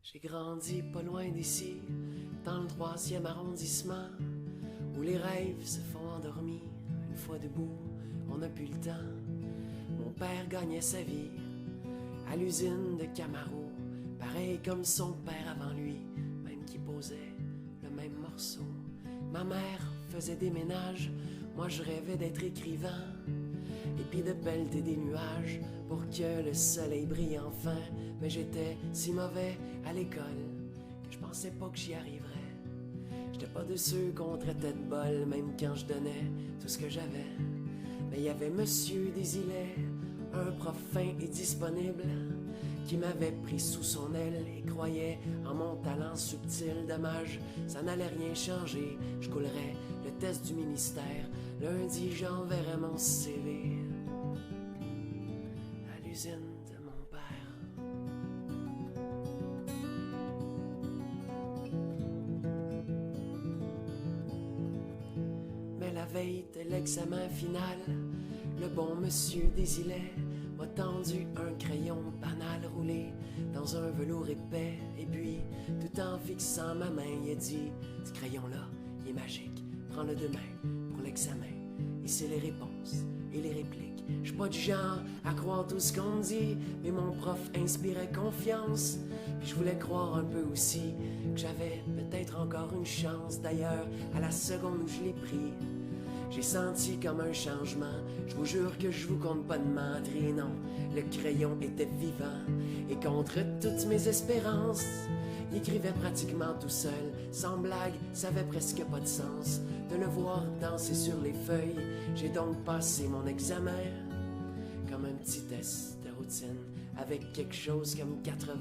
J'ai grandi pas loin d'ici, dans le 3e arrondissement, où les rêves se font endormis. Une fois debout, on n'a plus le temps. Mon père gagnait sa vie à l'usine de Camaro, pareil comme son père avant lui, même qui posait le même morceau. Ma mère faisait des ménages, moi je rêvais d'être écrivain, et puis de pelleter des nuages pour que le soleil brille enfin. Mais j'étais si mauvais à l'école que je pensais pas que j'y arriverais. J'étais pas de ceux qu'on traitait de bol, même quand je donnais tout ce que j'avais. Mais il y avait Monsieur Desilets, un prof fin et disponible, qui m'avait pris sous son aile et croyait en mon talent subtil. Dommage, ça n'allait rien changer. Je coulerais le test du ministère. Lundi, j'enverrais mon CV à l'usine de mon père. Mais la veille de l'examen final, le bon Monsieur Desilets m'a tendu un crayon banal roulé dans un velours épais. Et puis, tout en fixant ma main, il a dit: ce crayon-là, il est magique, prends-le demain pour l'examen. Et c'est les réponses et les répliques. Je suis pas du genre à croire tout ce qu'on me dit, mais mon prof inspirait confiance. Puis je voulais croire un peu aussi que j'avais peut-être encore une chance. D'ailleurs, à la seconde où je l'ai pris, j'ai senti comme un changement. Je vous jure que je vous compte pas de mentir, non. Le crayon était vivant et contre toutes mes espérances, il écrivait pratiquement tout seul. Sans blague, ça avait presque pas de sens de le voir danser sur les feuilles. J'ai donc passé mon examen comme un petit test de routine, avec quelque chose comme 80,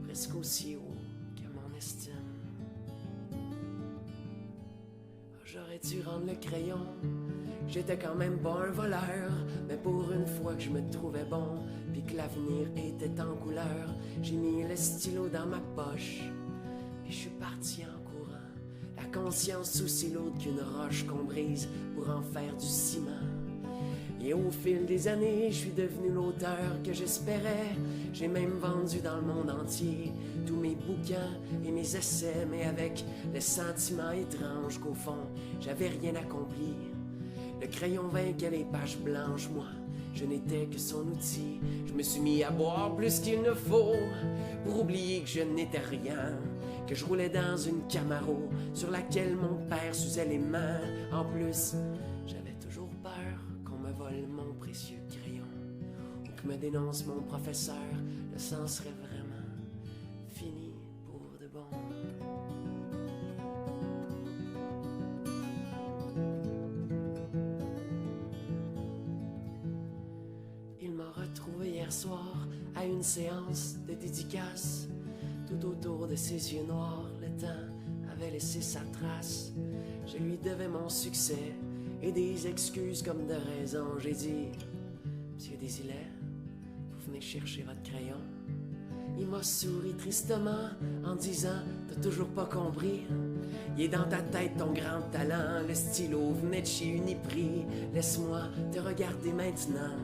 presque aussi haut que mon estime. J'aurais dû rendre le crayon, j'étais quand même pas un voleur, mais pour une fois que je me trouvais bon, puis que l'avenir était en couleur, j'ai mis le stylo dans ma poche, et je suis parti en courant, la conscience aussi lourde qu'une roche qu'on brise pour en faire du ciment. Et au fil des années, je suis devenu l'auteur que j'espérais. J'ai même vendu dans le monde entier tous mes bouquins et mes essais, mais avec le sentiment étrange qu'au fond, j'avais rien accompli. Le crayon vainquait les pages blanches, moi, je n'étais que son outil. Je me suis mis à boire plus qu'il ne faut pour oublier que je n'étais rien, que je roulais dans une Camaro sur laquelle mon père s'usait les mains. En plus, j'avais toujours peur qu'on me vole mon précieux crayon ou que me dénonce mon professeur. Le sang serait vraiment fini pour de bon. Il m'a retrouvé hier soir à une séance de dédicace. Tout autour de ses yeux noirs, le temps avait laissé sa trace. Je lui devais mon succès et des excuses comme de raison. J'ai dit: Monsieur Desilets, vous venez chercher votre crayon. Il m'a souri tristement en disant: t'as toujours pas compris. Il est dans ta tête ton grand talent. Le stylo venait de chez Uniprix. Laisse-moi te regarder maintenant.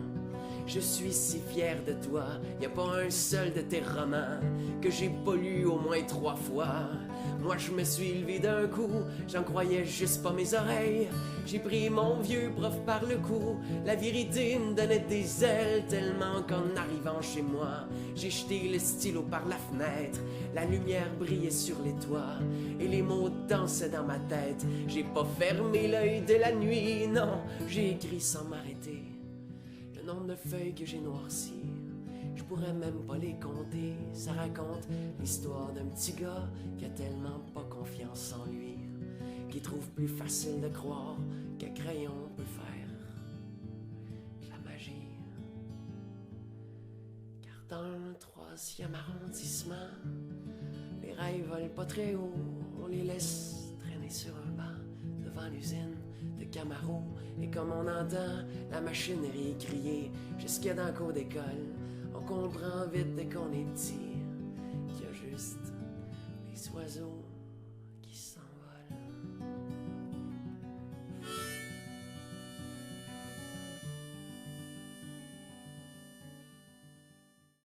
Je suis si fier de toi, y a pas un seul de tes romans que j'ai pas lu au moins 3 fois. Moi je me suis levé d'un coup, j'en croyais juste pas mes oreilles. J'ai pris mon vieux prof par le cou, la vérité me donnait des ailes, tellement qu'en arrivant chez moi, j'ai jeté le stylo par la fenêtre. La lumière brillait sur les toits et les mots dansaient dans ma tête. J'ai pas fermé l'œil de la nuit, non, j'ai écrit sans m'arrêter le nombre de feuilles que j'ai noircies. Je pourrais même pas les compter. Ça raconte l'histoire d'un petit gars qui a tellement pas confiance en lui, qui trouve plus facile de croire qu'un crayon peut faire de la magie. Car dans le 3e arrondissement, les rails volent pas très haut. On les laisse traîner sur un banc devant l'usine de Camaro. Et comme on entend la machinerie crier jusque dans le cours d'école, on comprend vite dès qu'on est petit qu'il y a juste les oiseaux